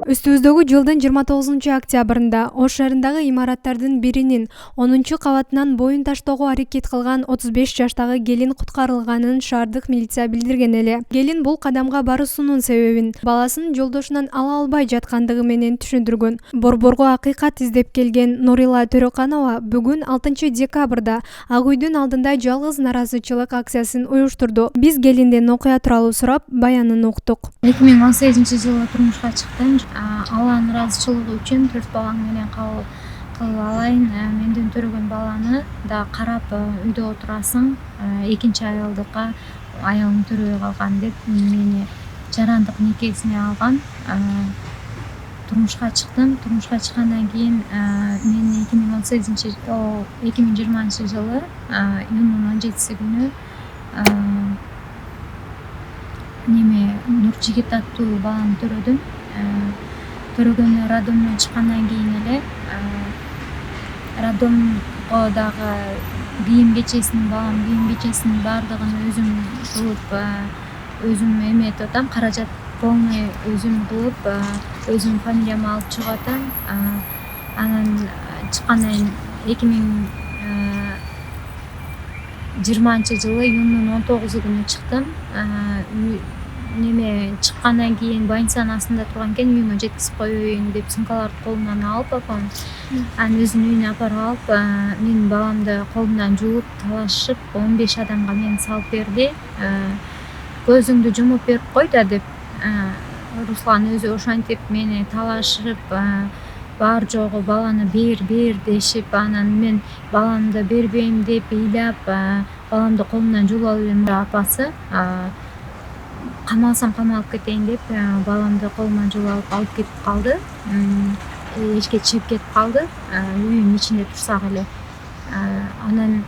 Үстүбүздөгү жылдын 29-октябрында Ош шаарындагы имараттардын биринин 10-кабатынан боюн таштоого аракет кылган 35 жаштагы келин куткарылганын шаардык милиция билдирген эле. Келин бул кадамга баруусунун себебин баласынын жолдошунан ала албай жаткандыгы менен түшүндүргөн. Борборго акыйкат издеп келген Нурила Төрөканова бүгүн 6-декабрда Ак үйдүн алдында жалгыз наразычылык акциясын уюштурду. Биз келинден окуя тууралуу сурап, баянын уктук. 2018-жылы турмушка чыктым. Алла ыраазычылыгы үчүн 4 балам менен кабыл алайын. Менден төрөгөн баланы да карап үйдө отурасың. Экинчи аялдыкка аялым төрөбөй калган деп мени жарандык никесине алган. Турмушка чыктым. Турмушка чыккандан кийин мен 2020-жылы июндун 17 күнү Нуржигит аттуу баланы төрөдүм. Төрөгөнү роддомдон чыккандан кийин эле роддомго дагы балам кийим кечесинин баардыгын өзүм кылып, өзүм эметип атам. Каражат полный өзүм кылып, өзүм фамилиямды алып чыгып атам. Анан чыккандан кийин 2020-жылы июндун 19 күнү чыктым. Чыккандан кийин больницанын астында турган экен, үйүмө жеткизип коеюн деп сумкаларды колумдан алып апам анын өзүнүн үйүнө апарып алып, менин баламды колумдан жууп талашып 15 адамга мени салып берди. Көзүңдү жумуп берип кой да деп Руслан өзү ошентип мени талашып, бар жогу баланы бер дешип, анан мен баламды бербейм деп ыйлап, баламды колумдан жууп алып элем. Апасы камалсам камалып кетейин деп баламды колуман жууп алып кетип калды. Эшикке чыгып кетип калды. Үйүнүн ичинде турсак эле. Анан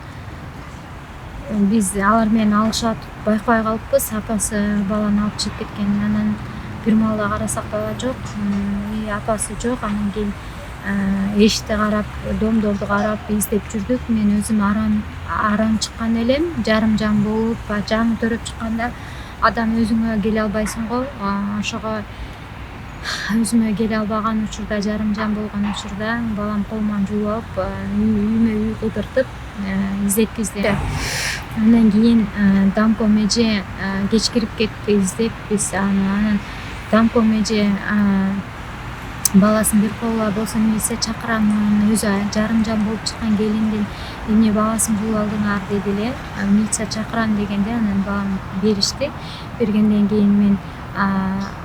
биз алар менен алышып байкабай калыппыз. Апасы баланы алып чыгып кеткен. Анан бир маалда карасак бала жок, апасы жок. Анан кийин эшикти карап, домдорду карап издеп жүрдүк. Мен өзүм арам чыккан элем, жарым жам болуп, жаңы төрөп чыкканда адам өзүңө келе албайсың го. Ошого өзүмө келе албаган учурда, жарым жам болгон учурда балам колуман жууп алып, үйүмө үй кыдыртып издеткизди. Андан кийин Дамком эже кеч кирип кетти издеп биз. Анан Дамком эже баласын бир колуна болсо милиция чакырамын, өзү жарым жам болуп чыккан келиндин эмне баласын жууп алдыңар деди эле. Милиция чакырам дегенде анан балам беришти. Бергенден кийин мен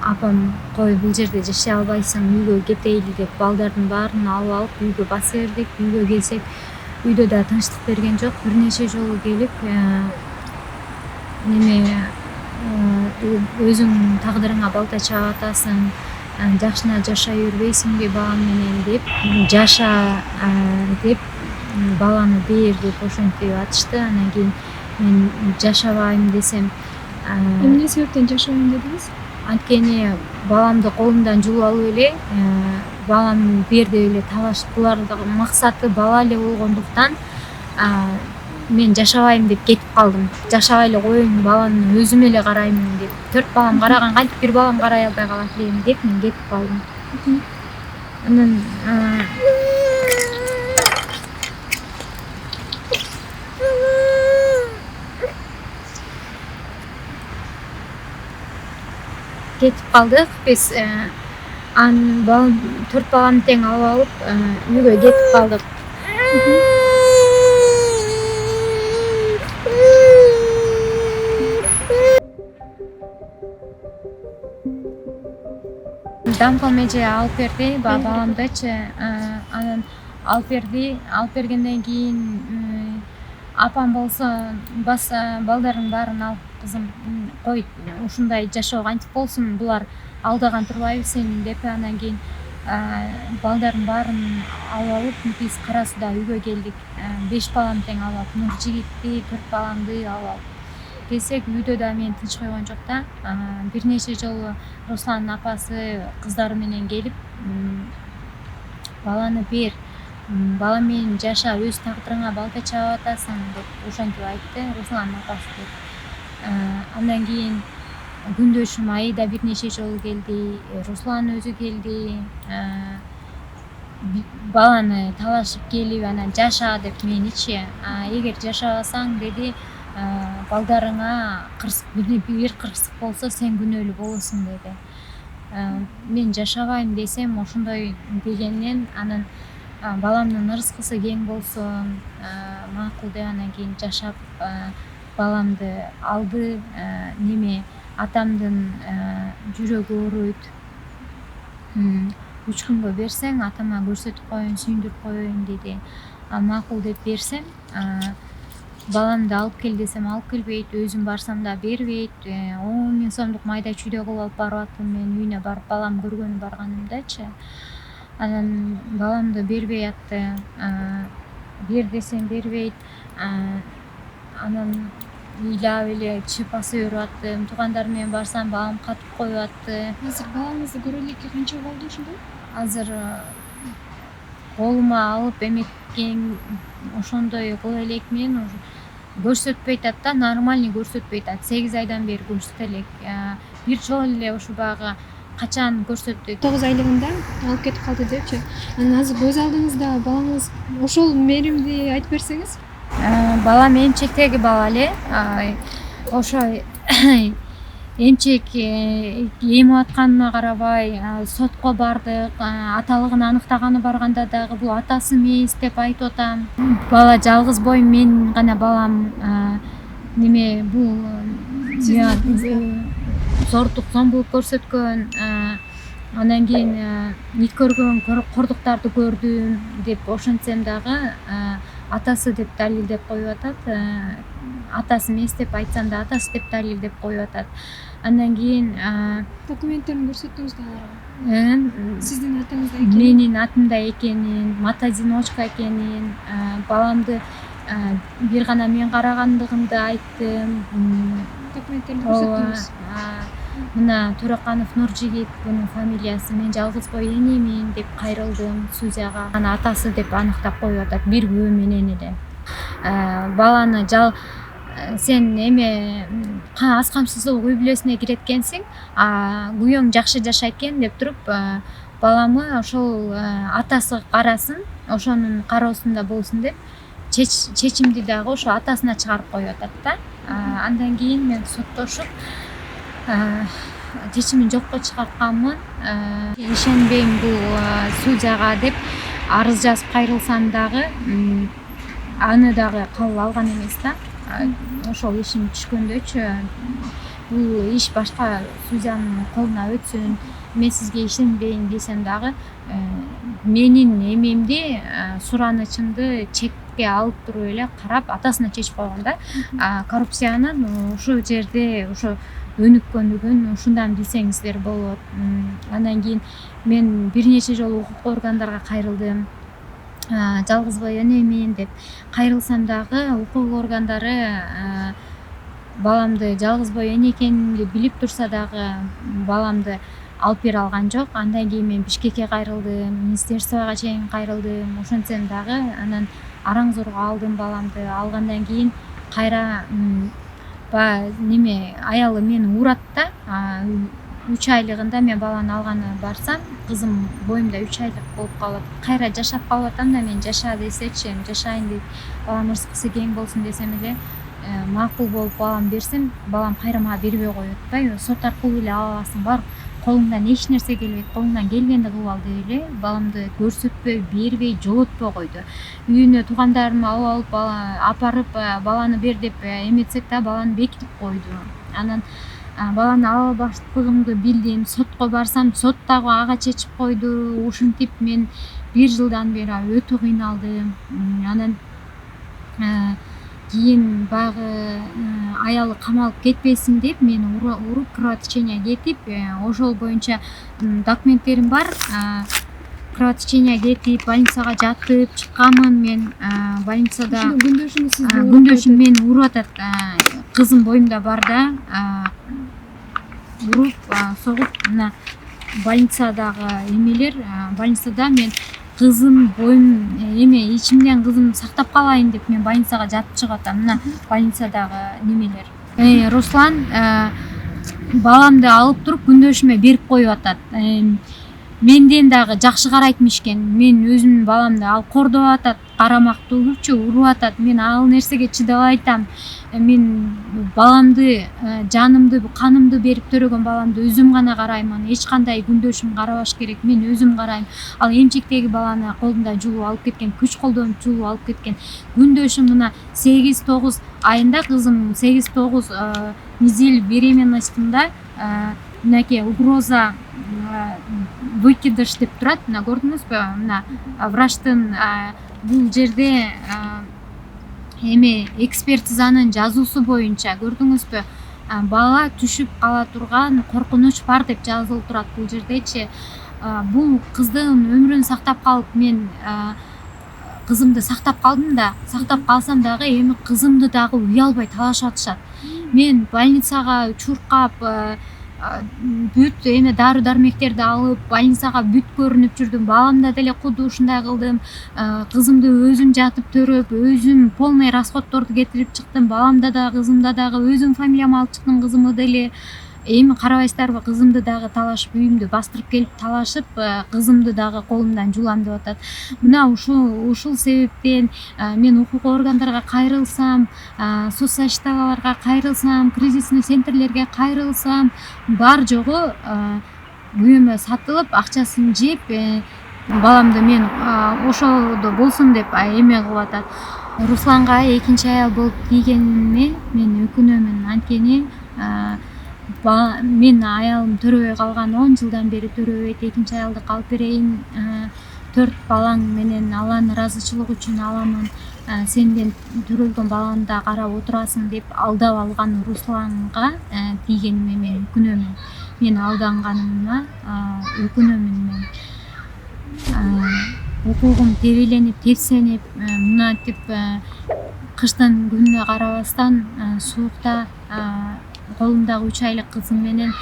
апам кой бул жерде жашай албайсың, үйгө кетейли деп балдардын баарын алып үйгө баса бердик. Үйгө келсек, үйдө да тынчтык берген жок. Бир нече жолу келип өзүң тагдырыңа балта чаап атасың, жакшына жашай бербейсиңби балам менен деп, жаша деп баланы бер деп ошентип атышты. Анан кийин мен жашабайм десем, эмне себептен жашабайм дедиңиз? Анткени баламды колумдан жууп алып эле, балам бер деп эле талашып, булардын максаты бала эле болгондуктан мен жашабайм деп кетип калдым. Жашабай эле коеюн, баланы өзүм эле караймын деп. 4 балам караган, кантип бир балам карай албай калат элем деп мен кетип калдым. Анан кетип калдык биз. Анан 4 баламды тең алып алып үйгө кетип калдык. Дамком эже алып берди баламдычы. Анан алып берди. Алып бергенден кийин апам болсо балдардын баарын алып, кызым кой ушундай жашоо кантип болсун, булар алдаган турбайбы сени деп. Анан кийин балдардын баарын алып алып биз кара сууда үйгө келдик. 5 балам тең алып алып, Нур жигитти, 4 баламды алып алып келсек, үйдө да мени тынч койгон жок да. Бир нече жолу Русландын апасы кыздары менен келип, баланы бер, бала менен жаша, өз тагдырыңа балта чаап атасың деп ошентип айтты Русландын апасы деп. Андан кийин күндөшүм Аида бир нече жолу келди, Руслан өзү келди. Баланы талашып келип, анан жаша деп меничи. Эгер жашабасаң деди, балдарыңа бир кырсык болсо сен күнөөлүү болосуң деди. Мен жашабайм десем, ошондой дегеннен анан баламдын ырыскысы кең болсун, макул деп анан кийин жашап баламды алды. Атамдын жүрөгү ооруйт. 3 күнгө берсең, атама көрсөтүп коеюн, сүйүндүрүп коеюн деди. Макул деп берсем, баламды алып кел десем алып келбейт, өзүм барсам да бербейт. 10 000 сомдук майда чүйдө кылып алып барып аттым мен үйүнө барып, балам көргөнү барганымдачы. Анан баламды бербей атты. Бер десем бербейт. Анан ыйлап эле чыып баса берип атты. Туугандар менен барсам, балам катып коюп атты. Азыр балаңызды көрө элекке канча болду ошондо? Азыр колума алып эметкен ошондой кыла элекмин. Көрсөтпөй атат да, нормальный көрсөтпөй атат. 8 айдан бери көрсөтө элек. Бир жолу эле ушу багы качан көрсөттү. 9 айлыгында алып кетип калды депчи. Анан азыр көз алдыңызда балаңыз ошол мээримди айтып берсеңиз? Балам эмчектеги бала эле. Ошо эмчек эми атканына карабай сотко бардык. Аталыгын аныктаганы барганда дагы бул атасы эмес деп айтып атам. Бала жалгыз бой, мен гана балам. Бул зордук, зомбулук көрсөткөн. Андан кийин ит көргөн кордуктарды көрдүм деп ошентсем дагы атасы деп далилдеп коюп атат. Атасы эмес деп айтсам да атасы деп далилдеп коюп атат. Андан кийин Документтерин көрсөттүңүз да аларга? Сиздин атыңызда экенин? Менин атымда экенин, мотоодиночка экенин, баламды бир гана мен карагандыгымды айттым. Документтерин көрсөттүңүз? Мына Тураканов Нуржигит, бунун фамилиясы, мен жалгыз бой энемин деп кайрылдым судьяга. Аны атасы деп аныктап коюп атат, бир күбө менен эле. Баланы сен аз камсыздуу үй бүлөсүнө кирет экенсиң, күйөөң жакшы жашайт экен деп туруп, баламы ошол атасы карасын, ошонун кароосунда болсун деп чечимди дагы ошо атасына чыгарып коюп атат да. Андан кийин мен соттошуп чечимин жокко чыгартканмын. Ишенбейм бул судьяга деп арыз жазып кайрылсам дагы, аны дагы кабыл алган эмес да. Ошол ишим түшкөндөчү бул иш башка судьянын колуна өтсүн, мен сизге ишенбейм десем дагы, менин эмемди, суранычымды чекке алып туруп эле карап атасына чечип койгон да. Коррупциянын ушул жерде ошо өнүккөндүгүн ушундан билсеңиздер болот. Андан кийин мен бир нече жолу укук органдарга кайрылдым. Жалгыз бой энемин деп кайрылсам дагы укук органдары баламды жалгыз бой эне экенимди билип турса дагы баламды алып бере алган жок. Андан кийин мен Бишкекке кайрылдым, министерствого чейин кайрылдым. Ошентсем дагы анан араң зорго алдым баламды. Алгандан кийин кайра аялы мени урат да. 3 айлыгында мен баланы алганы барсам, кызым боюмда 3 айлык болуп калат. Кайра жашап калып атам да, мен жаша десечи, жашайын деп, балам ырыскысы кең болсун десем эле, макул болуп балам берсем, балам кайра мага бербей коюп атпайбы. Сот аркылуу эле ала аласың, бар колуңдан эч нерсе келбейт, колуңдан келгенди кылып ал деп эле баламды көрсөтпөй, бербей, жолотпой койду. Үйүнө туугандарым алып апарып баланы бер деп эметсек да баланы бекитип койду. Анан баланы ала албаштыгымды билдим. Сотко барсам, сот дагы ага чечип койду. Ушинтип мен 1 жылдан бери өтө кыйналдым. Анан кийин багы аялы камалып кетпесин деп мени уруп кроточение кетип, ошол боюнча документтерим бар. кровотечение кетип больницага жатып чыкканмын мен. Больницада күндөшүңүз сизди күндөшүм мени уруп атат. Кызым боюмда бар да, уруп согуп мына больницадагы эмелер, больницада мен кызым боюм эме ичимден кызым сактап калайын деп мен больницага жатып чыгып атам. Мына больницадагы немелер. Руслан баламды алып туруп күндөшүмө берип коюп атат. Менден дагы жакшы карайтмыш экен. Мен өзүмдүн баламды ал кордоп атат, карамактуулукчу уруп атат. Мен ал нерсеге чыдабай атам. Мен баламды, жанымды, канымды берип төрөгөн баламды өзүм гана караймын. Эч кандай күндөшүм карабаш керек. Мен өзүм карайм. Ал эмчектеги баланы колунда жууп алып кеткен, күч колдонуп жууп алып кеткен. Күндөшүм мына 8-9 айында, кызым 8-9 недель беременностьмда мынакей угроза выкидыш деп турат. Мына көрдүңүзбү? Мына врачтын бул жерде эме экспертизанын жазуусу боюнча көрдүңүзбү? Бала түшүп кала турган коркунуч бар деп жазылып турат бул жердечи. Бул кыздын өмүрүн сактап калып мен кызымды сактап калдым да, сактап калсам дагы эми кызымды дагы уялбай талашып атышат. Мен больницага чуркап, бүт эме дары дармектерди алып больницага бүт көрүнүп жүрдүм. Баламда деле куду ушундай кылдым. Кызымды өзүм жатып төрөп, өзүм полный расходторду кетирип чыктым. Баламда дагы, кызымда дагы өзүм фамилияма алып чыктым кызымды деле. Эми карабайсыздарбы, кызымды дагы талашып, үйүмдү бастырып келип талашып, кызымды дагы колумдан жулам деп атат. Мына ушул себептен мен укук органдарга кайрылсам, соцзащиталарга кайрылсам, кризисный центрлерге кайрылсам, бар жогу үйүмө сатылып, акчасын жеп, баламды мен ошодо болсун деп эме кылып атат. Русланга экинчи аял болуп тийгениме мен өкүнөмүн. Анткени мен аялым төрөбөй калган, 10 жылдан бери төрөбөйт. Экинчи аялды калып берейин, 4 балаң менен аланы ыраазычылык үчүн аламын, сенден төрөлгөн баланы да карап отурасың деп алдап алган Русланга тийгениме мен өкүнөмүн. Мен алданганыма өкүнөмүн. Мен укугум тебеленип, тепсенип, мынантип кыштын күнүнө карабастан суукта колумдагы 3 айлык кызым менен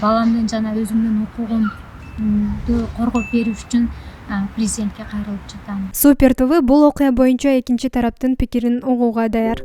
баламдын жана өзүмдүн укугумду коргоп берүү үчүн президентке кайрылып жатам. Супер ТВ бул окуя боюнча экинчи тараптын пикирин угууга даяр.